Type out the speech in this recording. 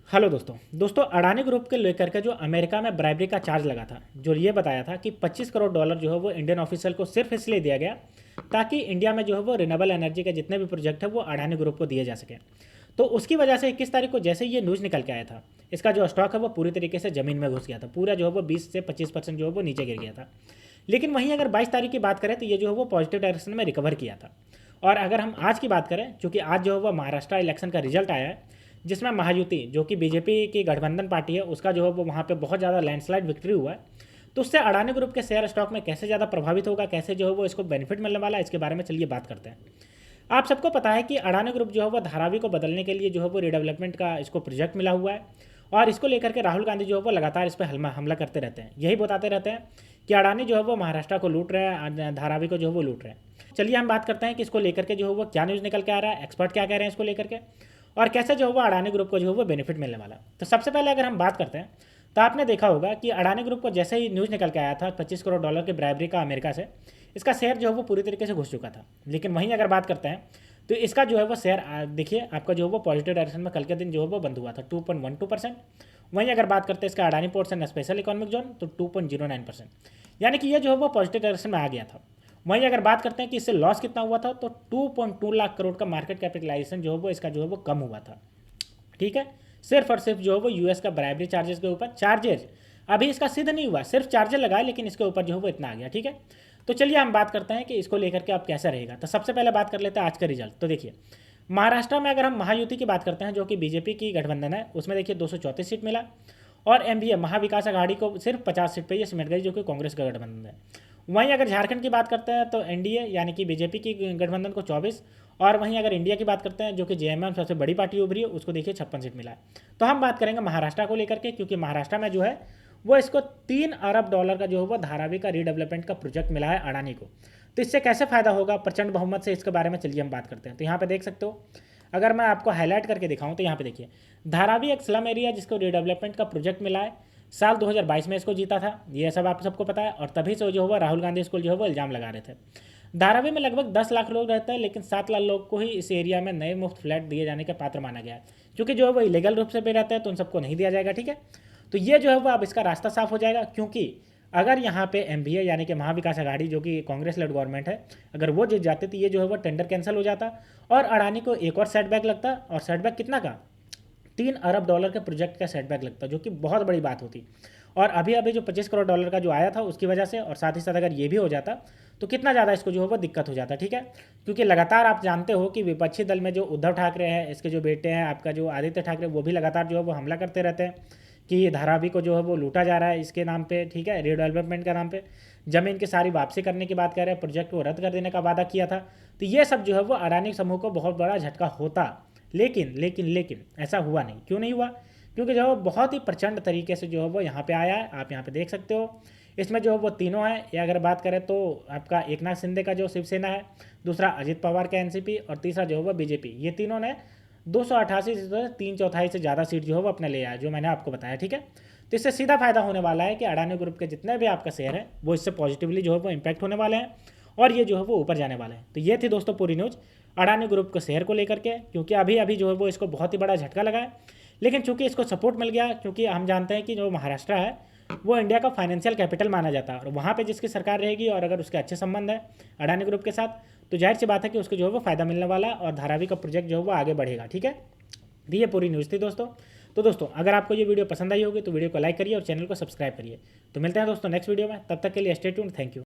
Hello दोस्तों Adani group के लेकर के जो अमेरिका में ब्राइबरी का चार्ज लगा था, जो ये बताया था कि 25 करोड़ डॉलर जो है वो इंडियन ऑफिशियल को सिर्फ इसलिए दिया गया ताकि इंडिया में जो है वो रिन्यूएबल एनर्जी के जितने भी प्रोजेक्ट है वो अडानी ग्रुप को दिए जा सके। तो उसकी वजह से 21 तारीख को जैसे ये न्यूज़ निकल के आया था, इसका जो स्टॉक है वो पूरी तरीके से ज़मीन में घुस गया था। पूरा जो है वो 20 से 25% जो है वो नीचे गिर गया था। लेकिन वहीं अगर 22 तारीख की बात करें तो ये जो है वो पॉजिटिव डायरेक्शन में रिकवर किया था। और अगर हम आज की बात करें, चूँकि आज जो है वो महाराष्ट्र इलेक्शन का रिजल्ट आया है, जिसमें महायुति जो कि बीजेपी की गठबंधन पार्टी है उसका जो है वो वहाँ पे बहुत ज़्यादा लैंडस्लाइड विक्ट्री हुआ है। तो उससे अडानी ग्रुप के शेयर स्टॉक में कैसे ज़्यादा प्रभावित होगा, कैसे जो है वो इसको बेनिफिट मिलने वाला है, इसके बारे में चलिए बात करते हैं। आप सबको पता है कि अडानी ग्रुप जो है वो धारावी को बदलने के लिए जो है वो रीडेवलपमेंट का इसको प्रोजेक्ट मिला हुआ है। और इसको लेकर के राहुल गांधी जो है वो लगातार इस पर हमला करते रहते हैं, यही बताते रहते हैं कि अडानी जो है वो महाराष्ट्र को लूट रहे हैं, धारावी को जो है वो लूट रहे हैं। चलिए हम बात करते हैं कि इसको लेकर के जो है वो क्या न्यूज़ निकल के आ रहा है, एक्सपर्ट क्या कह रहे हैं इसको लेकर के, और कैसे जो है वो अडानी ग्रुप को जो है वो बेनिफिट मिलने वाला है। तो सबसे पहले अगर हम बात करते हैं तो आपने देखा होगा कि अडानी ग्रुप को जैसे ही न्यूज़ निकल के आया था 25 करोड़ डॉलर की ब्राइबरी का अमेरिका से, इसका शेयर जो है वो पूरी तरीके से घुस चुका था। लेकिन वहीं अगर बात करते हैं तो इसका जो है वो शेयर देखिए आपका जो है वो पॉजिटिव डायरेक्शन में कल के दिन जो है वो बंद हुआ था 2.12%। वहीं अगर बात करते हैं इसका Adani ports and special economic zone तो 2.09%, यानी कि ये जो है वो पॉजिटिव डायरेक्शन में आ गया था। वहीं अगर बात करते हैं कि इससे लॉस कितना हुआ था तो 2.2 लाख करोड़ का मार्केट कैपिटलाइजेशन जो है वो इसका जो है वो कम हुआ था। ठीक है, सिर्फ और सिर्फ जो है वो यूएस का ब्राइबरी चार्जेस के ऊपर चार्जेस अभी इसका सिद्ध नहीं हुआ, सिर्फ चार्जर लगाए लेकिन इसके ऊपर जो है वो इतना आ गया। ठीक है, तो चलिए हम बात करते हैं कि इसको लेकर के अब कैसा रहेगा। तो सबसे पहले बात कर लेते हैं आज का रिजल्ट। तो देखिए महाराष्ट्र में अगर हम महायुति की बात करते हैं जो कि बीजेपी की गठबंधन है, उसमें देखिए 234 सीट मिला। और एमवीए महाविकास आघाड़ी को सिर्फ 50 सीट पर ये सिमट गई, जो कि कांग्रेस का गठबंधन है। वहीं अगर झारखंड की बात करते हैं तो एनडीए यानी कि बीजेपी की गठबंधन को 24, और वहीं अगर इंडिया की बात करते हैं जो कि जेएमएम सबसे बड़ी पार्टी उभरी है, उसको देखिए 56 सीट मिला है। तो हम बात करेंगे महाराष्ट्र को लेकर के, क्योंकि महाराष्ट्र में जो है वो इसको 3 अरब डॉलर का जो है वो धारावी का रीडेवलपमेंट का प्रोजेक्ट मिला है अडानी को। तो इससे कैसे फायदा होगा प्रचंड बहुमत से, इसके बारे में चलिए हम बात करते हैं। तो यहाँ पे देख सकते हो, अगर मैं आपको हाईलाइट करके दिखाऊं तो यहाँ पे देखिए धारावी एक स्लम एरिया जिसको रीडेवलपमेंट का प्रोजेक्ट मिला है। साल 2022 में इसको जीता था, ये सब आप सबको पता है। और तभी से जो हुआ राहुल गांधी इसको जो है वो इल्ज़ाम लगा रहे थे। धारावी में लगभग 10 लाख लोग रहते हैं, लेकिन 7 लाख लोग को ही इस एरिया में नए मुफ्त फ्लैट दिए जाने के पात्र माना गया है। क्योंकि जो है वो इलीगल रूप से पे रहते हैं तो उन सबको नहीं दिया जाएगा। ठीक है, तो ये जो है वो अब इसका रास्ता साफ हो जाएगा, क्योंकि अगर यहाँ पे एमवीए यानी कि महाविकास आघाड़ी जो कि कांग्रेस लेड गवर्नमेंट है, अगर वो जीत जाते तो ये जो है वो टेंडर कैंसिल हो जाता और अडानी को एक और सेटबैक लगता। और सेटबैक कितना का, 3 अरब डॉलर के प्रोजेक्ट का सेटबैक लगता, जो कि बहुत बड़ी बात होती। और अभी अभी जो 25 करोड़ डॉलर का जो आया था उसकी वजह से, और साथ ही साथ अगर ये भी हो जाता तो कितना ज़्यादा इसको जो है वो दिक्कत हो जाता। ठीक है, क्योंकि लगातार आप जानते हो कि विपक्षी दल में जो उद्धव ठाकरे हैं, इसके जो बेटे हैं आपका जो आदित्य ठाकरे, वो भी लगातार जो है वो हमला करते रहते हैं कि धारावी को जो है वो लूटा जा रहा है इसके नाम पे। ठीक है, रीडेवलपमेंट का नाम पे जमीन की सारी वापसी करने की बात कर रहे हैं, प्रोजेक्ट को रद्द कर देने का वादा किया था। तो ये सब जो है वो अडानी समूह को बहुत बड़ा झटका होता। लेकिन लेकिन लेकिन ऐसा हुआ नहीं। क्यों नहीं हुआ? क्योंकि जो है बहुत ही प्रचंड तरीके से जो है वो यहाँ पे आया है, आप यहाँ पे देख सकते हो। इसमें जो है वो तीनों है, या अगर बात करें तो आपका एकनाथ शिंदे का जो शिवसेना है, दूसरा अजित पवार का एनसीपी, और तीसरा जो है वो बीजेपी। ये तीनों ने 288 सीटों से 3/4 से ज़्यादा सीट जो है वो अपने ले आया, जो मैंने आपको बताया। ठीक है, तो इससे सीधा फायदा होने वाला है कि अडानी ग्रुप के जितने भी आपका शेयर है वो इससे पॉजिटिवली जो है वो इम्पैक्ट होने वाले हैं, और ये जो है वो ऊपर जाने वाले हैं। तो ये थी दोस्तों पूरी न्यूज़ अडानी ग्रुप के शेयर को लेकर के, क्योंकि अभी अभी जो है वो इसको बहुत ही बड़ा झटका लगा है। लेकिन चूंकि इसको सपोर्ट मिल गया, क्योंकि हम जानते हैं कि जो महाराष्ट्र है वो इंडिया का फाइनेंशियल कैपिटल माना जाता है, और वहाँ पे जिसकी सरकार रहेगी और अगर उसके अच्छे संबंध है अडानी ग्रुप के साथ, तो जाहिर सी बात है कि उसको जो है वो फायदा मिलने वाला है और धारावी का प्रोजेक्ट जो है वो आगे बढ़ेगा। ठीक है, तो ये पूरी न्यूज़ थी दोस्तों। तो दोस्तों अगर आपको ये वीडियो पसंद आई होगी तो वीडियो को लाइक करिए और चैनल को सब्सक्राइब करिए। तो मिलते हैं दोस्तों नेक्स्ट वीडियो में, तब तक के लिए स्टे ट्यून्ड, थैंक यू।